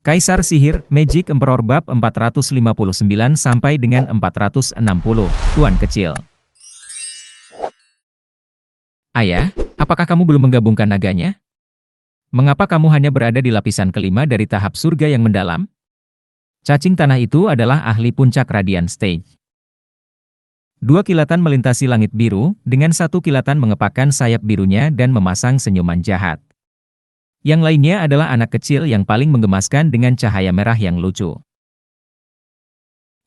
Kaisar Sihir, Magic Emperor bab 459 sampai dengan 460, Tuan Kecil. Ayah, apakah kamu belum menggabungkan naganya? Mengapa kamu hanya berada di lapisan kelima dari tahap surga yang mendalam? Cacing tanah itu adalah ahli puncak Radiant Stage. Dua kilatan melintasi langit biru, dengan satu kilatan mengepakkan sayap birunya dan memasang senyuman jahat. Yang lainnya adalah anak kecil yang paling menggemaskan dengan cahaya merah yang lucu.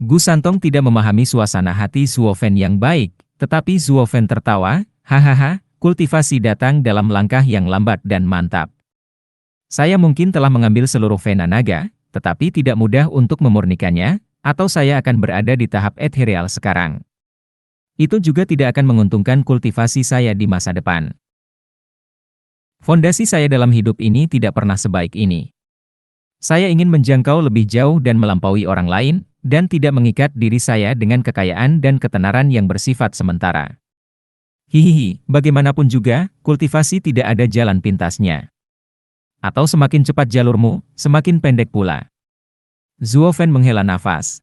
Gu Santong tidak memahami suasana hati Zuofen yang baik, tetapi Zuofen tertawa, hahaha, kultivasi datang dalam langkah yang lambat dan mantap. Saya mungkin telah mengambil seluruh vena naga, tetapi tidak mudah untuk memurnikannya, atau saya akan berada di tahap ethereal sekarang. Itu juga tidak akan menguntungkan kultivasi saya di masa depan. Fondasi saya dalam hidup ini tidak pernah sebaik ini. Saya ingin menjangkau lebih jauh dan melampaui orang lain, dan tidak mengikat diri saya dengan kekayaan dan ketenaran yang bersifat sementara. Hihihi, bagaimanapun juga, kultivasi tidak ada jalan pintasnya. Atau semakin cepat jalurmu, semakin pendek pula. Zuofen menghela nafas.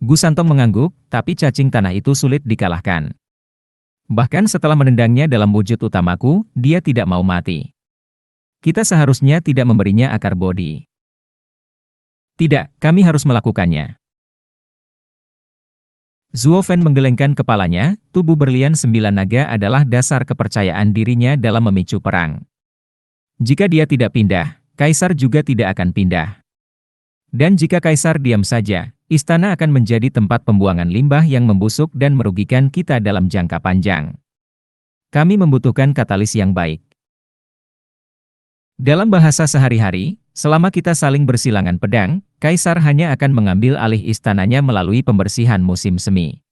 Gu Santong mengangguk, tapi cacing tanah itu sulit dikalahkan. Bahkan setelah menendangnya dalam wujud utamaku, dia tidak mau mati. Kita seharusnya tidak memberinya akar bodi. Tidak, kami harus melakukannya. Zuofen menggelengkan kepalanya, tubuh berlian 9 naga adalah dasar kepercayaan dirinya dalam memicu perang. Jika dia tidak pindah, Kaisar juga tidak akan pindah. Dan jika Kaisar diam saja, istana akan menjadi tempat pembuangan limbah yang membusuk dan merugikan kita dalam jangka panjang. Kami membutuhkan katalis yang baik. Dalam bahasa sehari-hari, selama kita saling bersilangan pedang, Kaisar hanya akan mengambil alih istananya melalui pembersihan musim semi.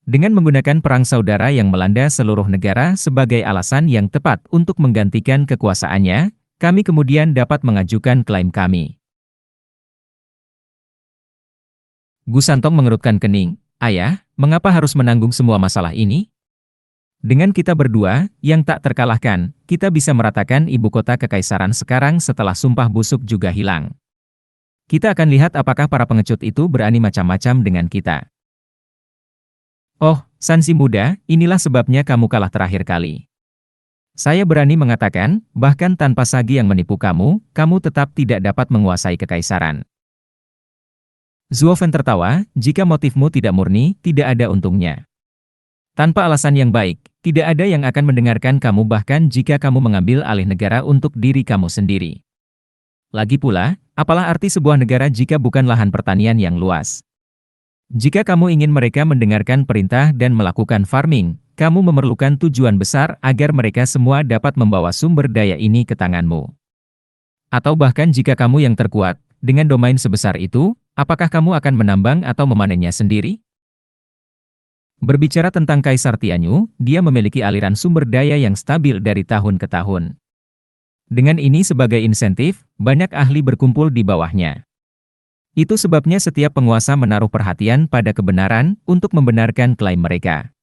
Dengan menggunakan perang saudara yang melanda seluruh negara sebagai alasan yang tepat untuk menggantikan kekuasaannya, kami kemudian dapat mengajukan klaim kami. Gu Santong mengerutkan kening. Ayah, mengapa harus menanggung semua masalah ini? Dengan kita berdua, yang tak terkalahkan, kita bisa meratakan ibu kota kekaisaran sekarang setelah sumpah busuk juga hilang. Kita akan lihat apakah para pengecut itu berani macam-macam dengan kita. Oh, Sansi muda, inilah sebabnya kamu kalah terakhir kali. Saya berani mengatakan, bahkan tanpa Sagi yang menipu kamu, kamu tetap tidak dapat menguasai kekaisaran. Zuofen tertawa, jika motifmu tidak murni, tidak ada untungnya. Tanpa alasan yang baik, tidak ada yang akan mendengarkan kamu bahkan jika kamu mengambil alih negara untuk diri kamu sendiri. Lagi pula, apalah arti sebuah negara jika bukan lahan pertanian yang luas? Jika kamu ingin mereka mendengarkan perintah dan melakukan farming, kamu memerlukan tujuan besar agar mereka semua dapat membawa sumber daya ini ke tanganmu. Atau bahkan jika kamu yang terkuat, dengan domain sebesar itu, apakah kamu akan menambang atau memanennya sendiri? Berbicara tentang Kaisar Tianyu, dia memiliki aliran sumber daya yang stabil dari tahun ke tahun. Dengan ini sebagai insentif, banyak ahli berkumpul di bawahnya. Itu sebabnya setiap penguasa menaruh perhatian pada kebenaran untuk membenarkan klaim mereka.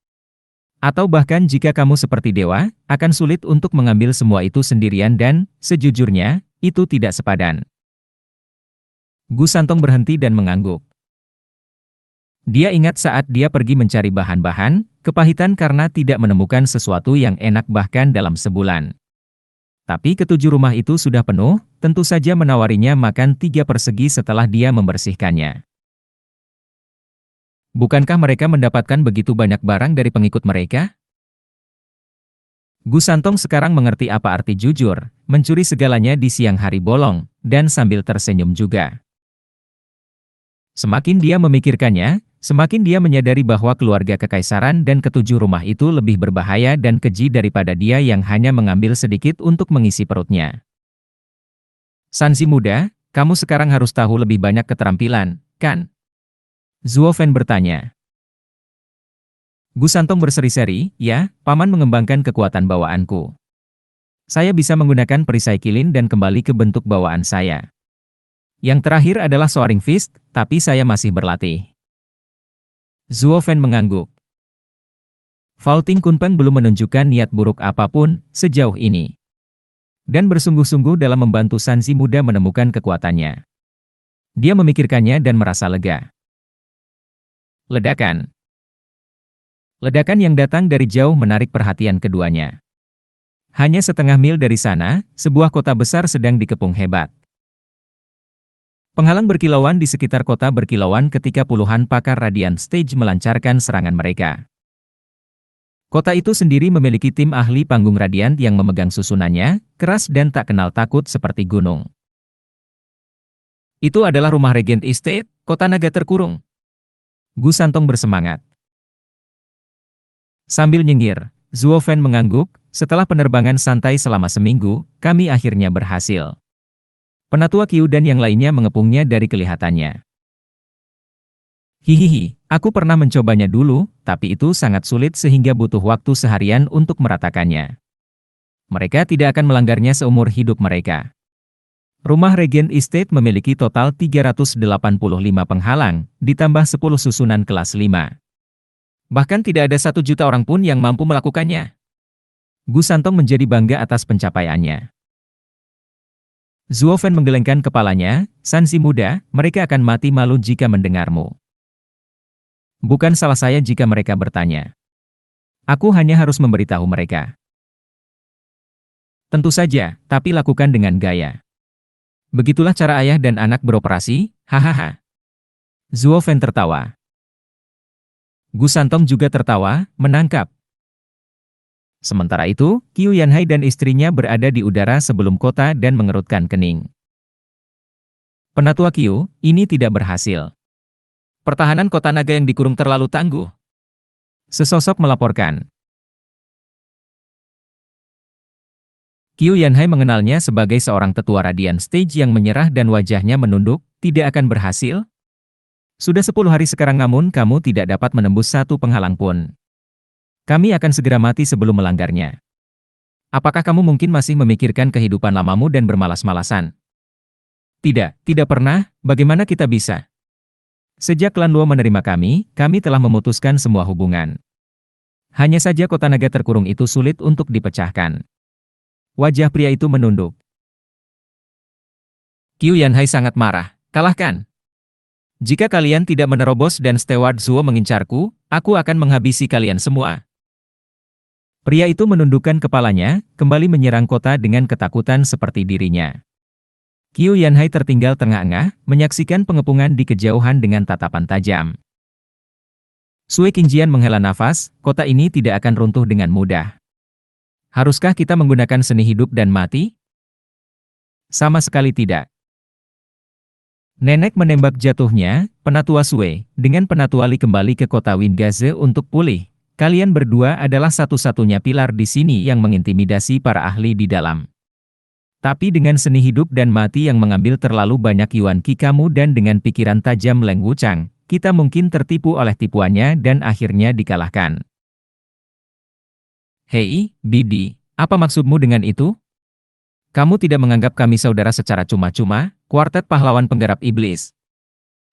Atau bahkan jika kamu seperti dewa, akan sulit untuk mengambil semua itu sendirian dan, sejujurnya, itu tidak sepadan. Gu Santong berhenti dan mengangguk. Dia ingat saat dia pergi mencari bahan-bahan, kepahitan karena tidak menemukan sesuatu yang enak bahkan dalam sebulan. Tapi ketujuh rumah itu sudah penuh, tentu saja menawarinya makan 3 persegi setelah dia membersihkannya. Bukankah mereka mendapatkan begitu banyak barang dari pengikut mereka? Gu Santong sekarang mengerti apa arti jujur, mencuri segalanya di siang hari bolong, dan sambil tersenyum juga. Semakin dia memikirkannya, semakin dia menyadari bahwa keluarga kekaisaran dan ketujuh rumah itu lebih berbahaya dan keji daripada dia yang hanya mengambil sedikit untuk mengisi perutnya. Sansi muda, kamu sekarang harus tahu lebih banyak keterampilan, kan? Zuofen bertanya. Gu Santong berseri-seri, ya, paman mengembangkan kekuatan bawaanku. Saya bisa menggunakan perisai kilin dan kembali ke bentuk bawaan saya. Yang terakhir adalah Soaring Fist, tapi saya masih berlatih. Zuofen mengangguk. Faulting Kunpeng belum menunjukkan niat buruk apapun sejauh ini. dan bersungguh-sungguh dalam membantu Sanzi muda menemukan kekuatannya. Dia memikirkannya dan merasa lega. Ledakan. Ledakan yang datang dari jauh menarik perhatian keduanya. Hanya setengah mil dari sana, sebuah kota besar sedang dikepung hebat. Penghalang berkilauan di sekitar kota berkilauan ketika puluhan pakar Radiant Stage melancarkan serangan mereka. Kota itu sendiri memiliki tim ahli panggung Radiant yang memegang susunannya, keras dan tak kenal takut seperti gunung. Itu adalah rumah Regent Estate, kota naga terkurung. Gu Santong bersemangat. Sambil nyengir, Zuo Fan mengangguk, setelah penerbangan santai selama seminggu, kami akhirnya berhasil. Penatua Qiu dan yang lainnya mengepungnya dari kelihatannya. Hihihi, aku pernah mencobanya dulu, tapi itu sangat sulit sehingga butuh waktu seharian untuk meratakannya. Mereka tidak akan melanggarnya seumur hidup mereka. Rumah Regent Estate memiliki total 385 penghalang, ditambah 10 susunan kelas 5. Bahkan tidak ada 1 juta orang pun yang mampu melakukannya. Gu Santong menjadi bangga atas pencapaiannya. Zuo Fan menggelengkan kepalanya, Sanzi muda, mereka akan mati malu jika mendengarmu. Bukan salah saya jika mereka bertanya. Aku hanya harus memberitahu mereka. Tentu saja, tapi lakukan dengan gaya. Begitulah cara ayah dan anak beroperasi, hahaha. Zuo Fan tertawa. Gu Santong juga tertawa, menangkap. Sementara itu, Qiu Yanhai dan istrinya berada di udara sebelum kota dan mengerutkan kening. Penatua Qiu, ini tidak berhasil. Pertahanan kota naga yang dikurung terlalu tangguh. Sesosok melaporkan. Qiu Yanhai mengenalnya sebagai seorang tetua Radiant Stage yang menyerah dan wajahnya menunduk, tidak akan berhasil? Sudah 10 hari sekarang namun kamu tidak dapat menembus 1 penghalang pun. Kami akan segera mati sebelum melanggarnya. Apakah kamu mungkin masih memikirkan kehidupan lamamu dan bermalas-malasan? Tidak, tidak pernah, bagaimana kita bisa? Sejak klan Luo menerima kami telah memutuskan semua hubungan. Hanya saja kota naga terkurung itu sulit untuk dipecahkan. Wajah pria itu menunduk. Qiu Yanhai sangat marah, kalahkan. Jika kalian tidak menerobos dan Steward Zuo mengincarku, aku akan menghabisi kalian semua. Pria itu menundukkan kepalanya, kembali menyerang kota dengan ketakutan seperti dirinya. Qiu Yanhai tertinggal tengah-engah, menyaksikan pengepungan di kejauhan dengan tatapan tajam. Sui Qingjian menghela nafas, kota ini tidak akan runtuh dengan mudah. Haruskah kita menggunakan seni hidup dan mati? Sama sekali tidak. Nenek menembak jatuhnya, Penatua Sui, dengan Penatua Li kembali ke kota Wingaze untuk pulih. Kalian berdua adalah satu-satunya pilar di sini yang mengintimidasi para ahli di dalam. Tapi dengan seni hidup dan mati yang mengambil terlalu banyak Yuan Qi kamu dan dengan pikiran tajam Leng Wuchang, kita mungkin tertipu oleh tipuannya dan akhirnya dikalahkan. Hei, Bibi, apa maksudmu dengan itu? Kamu tidak menganggap kami saudara secara cuma-cuma, kuartet pahlawan penggarap iblis.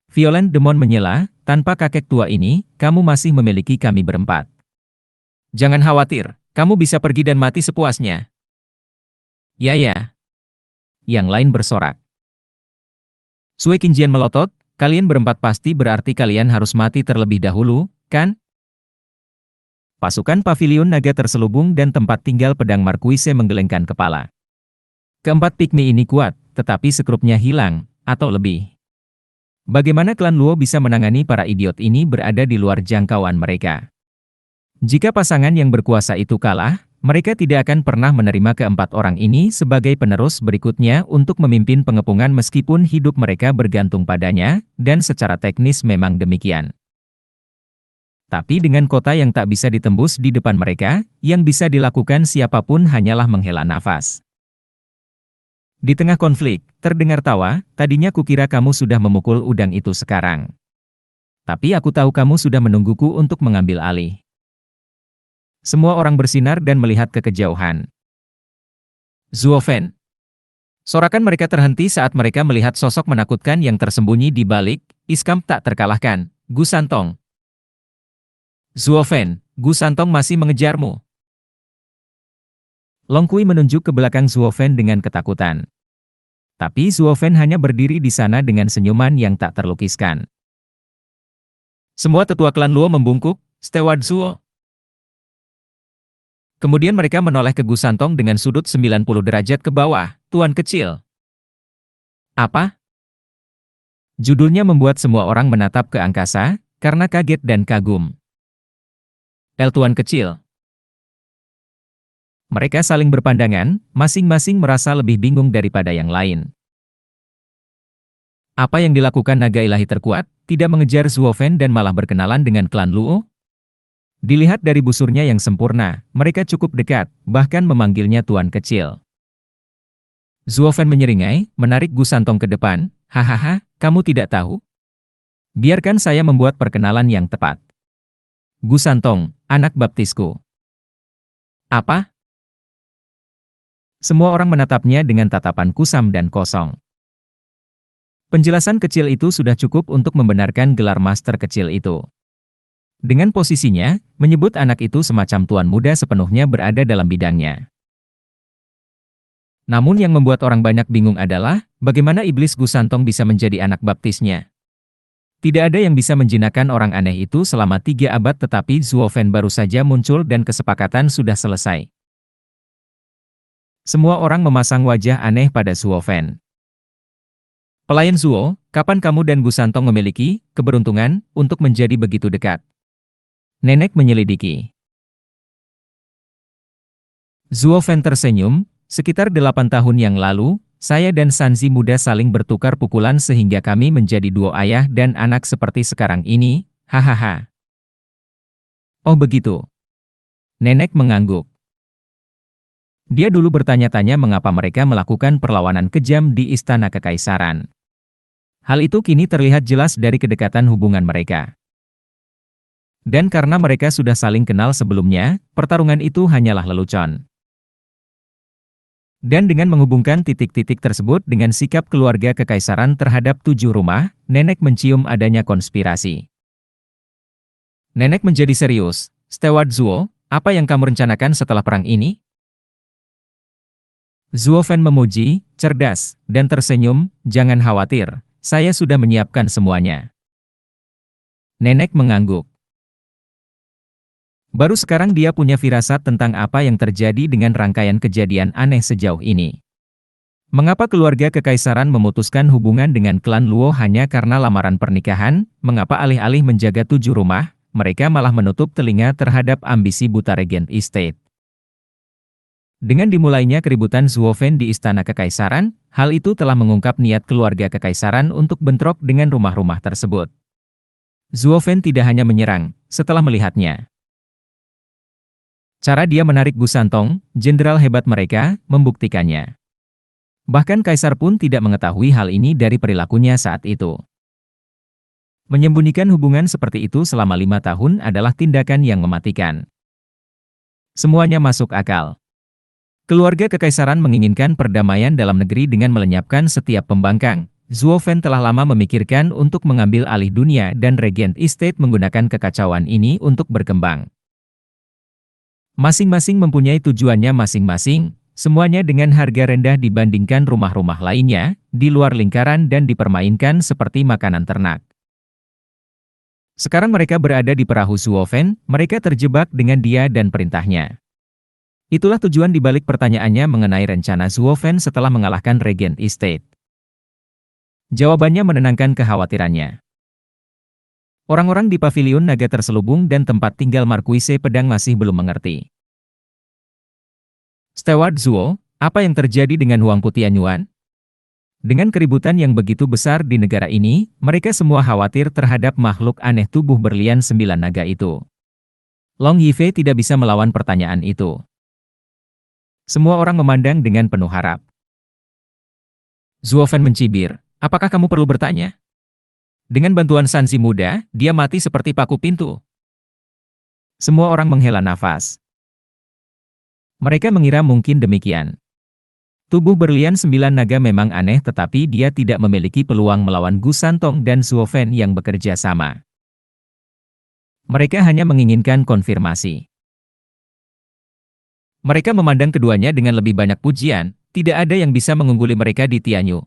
Violent Demon menyela, tanpa kakek tua ini, kamu masih memiliki kami berempat. Jangan khawatir, kamu bisa pergi dan mati sepuasnya. Ya. Yang lain bersorak. Sui Qingjian melotot, kalian berempat pasti berarti kalian harus mati terlebih dahulu, kan? Pasukan pavilion naga terselubung dan tempat tinggal pedang Marquise menggelengkan kepala. Keempat pigmi ini kuat, tetapi sekrupnya hilang, atau lebih. Bagaimana klan Luo bisa menangani para idiot ini berada di luar jangkauan mereka? Jika pasangan yang berkuasa itu kalah, mereka tidak akan pernah menerima keempat orang ini sebagai penerus berikutnya untuk memimpin pengepungan meskipun hidup mereka bergantung padanya, dan secara teknis memang demikian. Tapi dengan kota yang tak bisa ditembus di depan mereka, yang bisa dilakukan siapapun hanyalah menghela nafas. Di tengah konflik, terdengar tawa, tadinya kukira kamu sudah memukul udang itu sekarang. Tapi aku tahu kamu sudah menungguku untuk mengambil alih. Semua orang bersinar dan melihat ke kejauhan. Zuo Fan. Sorakan mereka terhenti saat mereka melihat sosok menakutkan yang tersembunyi di balik, Iskam tak terkalahkan, Gu Santong. Zuo Fan, Gu Santong masih mengejarmu. Long Kui menunjuk ke belakang Zuofen dengan ketakutan. Tapi Zuofen hanya berdiri di sana dengan senyuman yang tak terlukiskan. Semua tetua klan Luo membungkuk, "Steward Zuo." Kemudian mereka menoleh ke Gu Santong dengan sudut 90 derajat ke bawah, "Tuan kecil." Apa? Judulnya membuat semua orang menatap ke angkasa, karena kaget dan kagum. Tuan kecil." Mereka saling berpandangan, masing-masing merasa lebih bingung daripada yang lain. Apa yang dilakukan naga ilahi terkuat, tidak mengejar Zuofen dan malah berkenalan dengan klan Luo? Dilihat dari busurnya yang sempurna, mereka cukup dekat, bahkan memanggilnya tuan kecil. Zuofen menyeringai, menarik Gu Santong ke depan, "Hahaha, kamu tidak tahu? Biarkan saya membuat perkenalan yang tepat. Gu Santong, anak baptisku." Apa? Semua orang menatapnya dengan tatapan kusam dan kosong. Penjelasan kecil itu sudah cukup untuk membenarkan gelar master kecil itu. Dengan posisinya, menyebut anak itu semacam tuan muda sepenuhnya berada dalam bidangnya. Namun yang membuat orang banyak bingung adalah, bagaimana iblis Gu Santong bisa menjadi anak baptisnya. Tidak ada yang bisa menjinakkan orang aneh itu selama 3 abad, tetapi Zuofen baru saja muncul dan kesepakatan sudah selesai. Semua orang memasang wajah aneh pada Zuofen. "Pelayan Zuo, kapan kamu dan Gu Santong memiliki keberuntungan untuk menjadi begitu dekat?" Nenek menyelidiki. Zuofen tersenyum, "Sekitar 8 tahun yang lalu, saya dan Sanzi muda saling bertukar pukulan sehingga kami menjadi duo ayah dan anak seperti sekarang ini, hahaha." "Oh begitu." Nenek mengangguk. Dia dulu bertanya-tanya mengapa mereka melakukan perlawanan kejam di Istana Kekaisaran. Hal itu kini terlihat jelas dari kedekatan hubungan mereka. Dan karena mereka sudah saling kenal sebelumnya, pertarungan itu hanyalah lelucon. Dan dengan menghubungkan titik-titik tersebut dengan sikap keluarga kekaisaran terhadap 7 rumah, nenek mencium adanya konspirasi. Nenek menjadi serius, "Steward Zuo, apa yang kamu rencanakan setelah perang ini?" Zuofen memuji, cerdas, dan tersenyum, "Jangan khawatir, saya sudah menyiapkan semuanya." Nenek mengangguk. Baru sekarang dia punya firasat tentang apa yang terjadi dengan rangkaian kejadian aneh sejauh ini. Mengapa keluarga kekaisaran memutuskan hubungan dengan klan Luo hanya karena lamaran pernikahan? Mengapa alih-alih menjaga 7 rumah, mereka malah menutup telinga terhadap ambisi buta Regent Estate? Dengan dimulainya keributan Zuofen di Istana Kekaisaran, hal itu telah mengungkap niat keluarga kekaisaran untuk bentrok dengan rumah-rumah tersebut. Zuofen tidak hanya menyerang, setelah melihatnya. Cara dia menarik Gu Santong, jenderal hebat mereka, membuktikannya. Bahkan Kaisar pun tidak mengetahui hal ini dari perilakunya saat itu. Menyembunyikan hubungan seperti itu selama 5 tahun adalah tindakan yang mematikan. Semuanya masuk akal. Keluarga kekaisaran menginginkan perdamaian dalam negeri dengan melenyapkan setiap pembangkang. Zuofen telah lama memikirkan untuk mengambil alih dunia dan Regent Estate menggunakan kekacauan ini untuk berkembang. Masing-masing mempunyai tujuannya masing-masing, semuanya dengan harga rendah dibandingkan rumah-rumah lainnya, di luar lingkaran dan dipermainkan seperti makanan ternak. Sekarang mereka berada di perahu Zuofen, mereka terjebak dengan dia dan perintahnya. Itulah tujuan dibalik pertanyaannya mengenai rencana Zuofen setelah mengalahkan Regent Estate. Jawabannya menenangkan kekhawatirannya. Orang-orang di pavilion naga terselubung dan tempat tinggal Marquise Pedang masih belum mengerti. "Steward Zuo, apa yang terjadi dengan Huang Putianyuan?" Dengan keributan yang begitu besar di negara ini, mereka semua khawatir terhadap makhluk aneh tubuh berlian 9 naga itu. Long Yifei tidak bisa melawan pertanyaan itu. Semua orang memandang dengan penuh harap. Zuofen mencibir, "Apakah kamu perlu bertanya? Dengan bantuan Sanzi muda, dia mati seperti paku pintu." Semua orang menghela nafas. Mereka mengira mungkin demikian. Tubuh berlian 9 naga memang aneh, tetapi dia tidak memiliki peluang melawan Gu Santong dan Zuofen yang bekerja sama. Mereka hanya menginginkan konfirmasi. Mereka memandang keduanya dengan lebih banyak pujian, tidak ada yang bisa mengungguli mereka di Tianyu.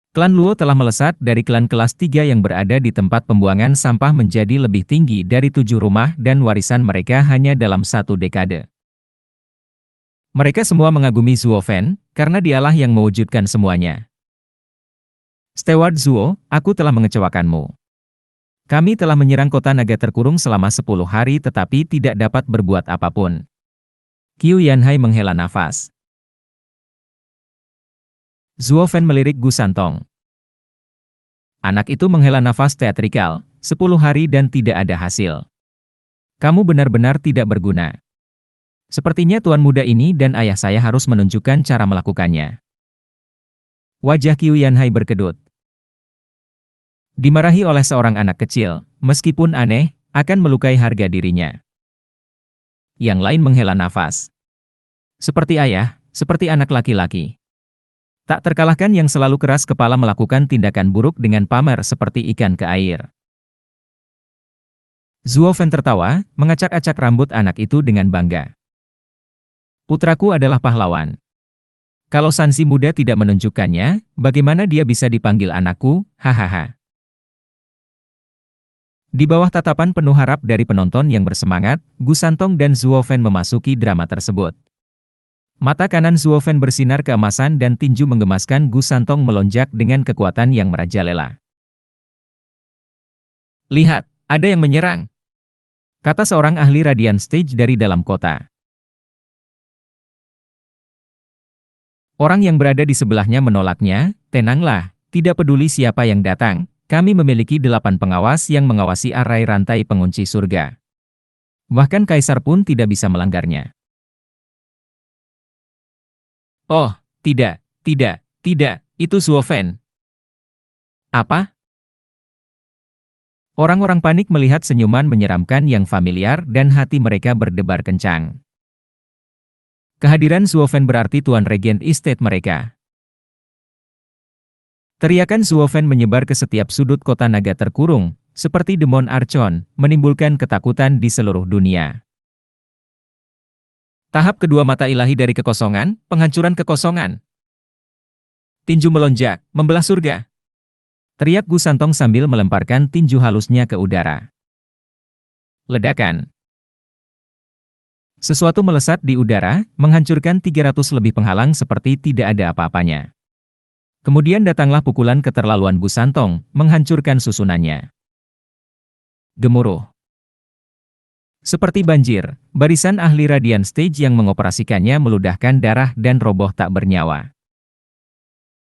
Klan Luo telah melesat dari klan kelas 3 yang berada di tempat pembuangan sampah menjadi lebih tinggi dari 7 rumah dan warisan mereka hanya dalam 1 dekade. Mereka semua mengagumi Zuo Fan, karena dialah yang mewujudkan semuanya. Steward Zuo, aku telah mengecewakanmu. Kami telah menyerang kota naga terkurung selama 10 hari tetapi tidak dapat berbuat apapun. Qiu Yanhai menghela nafas. Zuo Fan melirik Gu Santong. Anak itu menghela nafas teatrikal, 10 hari dan tidak ada hasil. Kamu benar-benar tidak berguna. Sepertinya tuan muda ini dan ayah saya harus menunjukkan cara melakukannya. Wajah Qiu Yanhai berkedut. Dimarahi oleh seorang anak kecil, meskipun aneh, akan melukai harga dirinya. Yang lain menghela nafas. Seperti ayah, seperti anak laki-laki. Tak terkalahkan yang selalu keras kepala melakukan tindakan buruk dengan pamer seperti ikan ke air. Zuo Fan tertawa, mengacak-acak rambut anak itu dengan bangga. Putraku adalah pahlawan. Kalau Sansi muda tidak menunjukkannya, bagaimana dia bisa dipanggil anakku, hahaha. Di bawah tatapan penuh harap dari penonton yang bersemangat, Gu Santong dan Zuo Fan memasuki drama tersebut. Mata kanan Zuo Fan bersinar keemasan dan tinju menggemaskan Gu Santong melonjak dengan kekuatan yang merajalela. Lihat, ada yang menyerang, kata seorang ahli Radiant Stage dari dalam kota. Orang yang berada di sebelahnya menolaknya, tenanglah, tidak peduli siapa yang datang, kami memiliki 8 pengawas yang mengawasi arai rantai pengunci surga. Bahkan Kaisar pun tidak bisa melanggarnya. Oh, tidak, itu Zuo Fan. Apa? Orang-orang panik melihat senyuman menyeramkan yang familiar dan hati mereka berdebar kencang. Kehadiran Zuo Fan berarti Tuan Regent Estate mereka. Teriakan Zuo Fan menyebar ke setiap sudut kota naga terkurung, seperti demon Archon, menimbulkan ketakutan di seluruh dunia. Tahap kedua mata ilahi dari kekosongan, penghancuran kekosongan. Tinju melonjak, membelah surga. Teriak Gu Santong sambil melemparkan tinju halusnya ke udara. Ledakan. Sesuatu melesat di udara, menghancurkan 300 lebih penghalang seperti tidak ada apa-apanya. Kemudian datanglah pukulan keterlaluan Gu Santong, menghancurkan susunannya. Gemuruh. Seperti banjir, barisan ahli Radiant Stage yang mengoperasikannya meludahkan darah dan roboh tak bernyawa.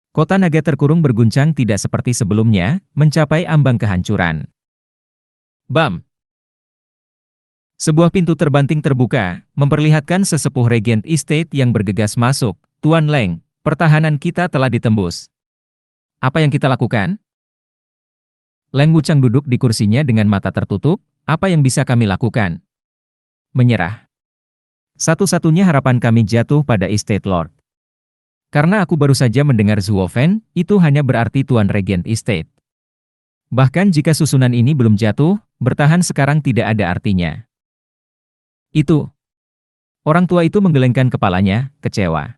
Kota naga terkurung berguncang tidak seperti sebelumnya, mencapai ambang kehancuran. Bam! Sebuah pintu terbanting terbuka, memperlihatkan sesepuh Regent Estate yang bergegas masuk. Tuan Leng, pertahanan kita telah ditembus. Apa yang kita lakukan? Leng Wuchang duduk di kursinya dengan mata tertutup. Apa yang bisa kami lakukan? Menyerah. Satu-satunya harapan kami jatuh pada Estate Lord. Karena aku baru saja mendengar Zuo Fan, itu hanya berarti Tuan Regent Estate. Bahkan jika susunan ini belum jatuh, bertahan sekarang tidak ada artinya. Itu. Orang tua itu menggelengkan kepalanya, kecewa.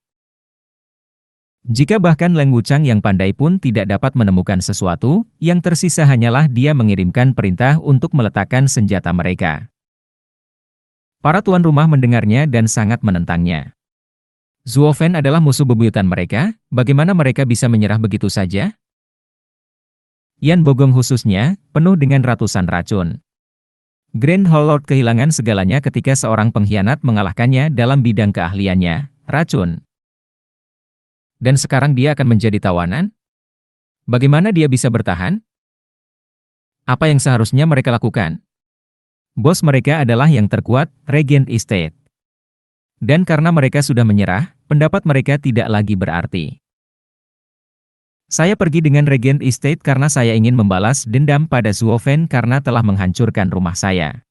Jika bahkan Leng Wuchang yang pandai pun tidak dapat menemukan sesuatu, yang tersisa hanyalah dia mengirimkan perintah untuk meletakkan senjata mereka. Para tuan rumah mendengarnya dan sangat menentangnya. Zuo Fan adalah musuh bebuyutan mereka, bagaimana mereka bisa menyerah begitu saja? Yan Bogong khususnya, penuh dengan ratusan racun. Grand Hall Lord kehilangan segalanya ketika seorang pengkhianat mengalahkannya dalam bidang keahliannya, racun. Dan sekarang dia akan menjadi tawanan? Bagaimana dia bisa bertahan? Apa yang seharusnya mereka lakukan? Bos mereka adalah yang terkuat, Regent Estate. Dan karena mereka sudah menyerah, pendapat mereka tidak lagi berarti. Saya pergi dengan Regent Estate karena saya ingin membalas dendam pada Zuo Fan karena telah menghancurkan rumah saya.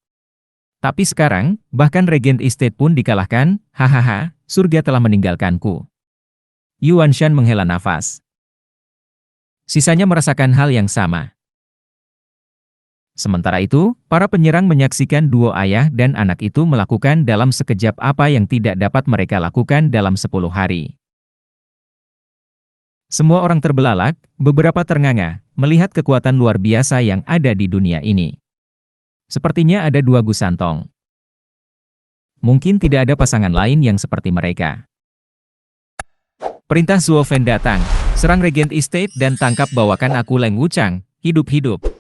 Tapi sekarang, bahkan Regent Estate pun dikalahkan, hahaha, surga telah meninggalkanku. Yuan Shan menghela nafas. Sisanya merasakan hal yang sama. Sementara itu, para penyerang menyaksikan duo ayah dan anak itu melakukan dalam sekejap apa yang tidak dapat mereka lakukan dalam 10 hari. Semua orang terbelalak, beberapa ternganga, melihat kekuatan luar biasa yang ada di dunia ini. Sepertinya ada dua Gusantong. Mungkin tidak ada pasangan lain yang seperti mereka. Perintah Zuo Fen datang, serang Regent Estate dan tangkap bawakan aku Leng Wuchang, hidup-hidup.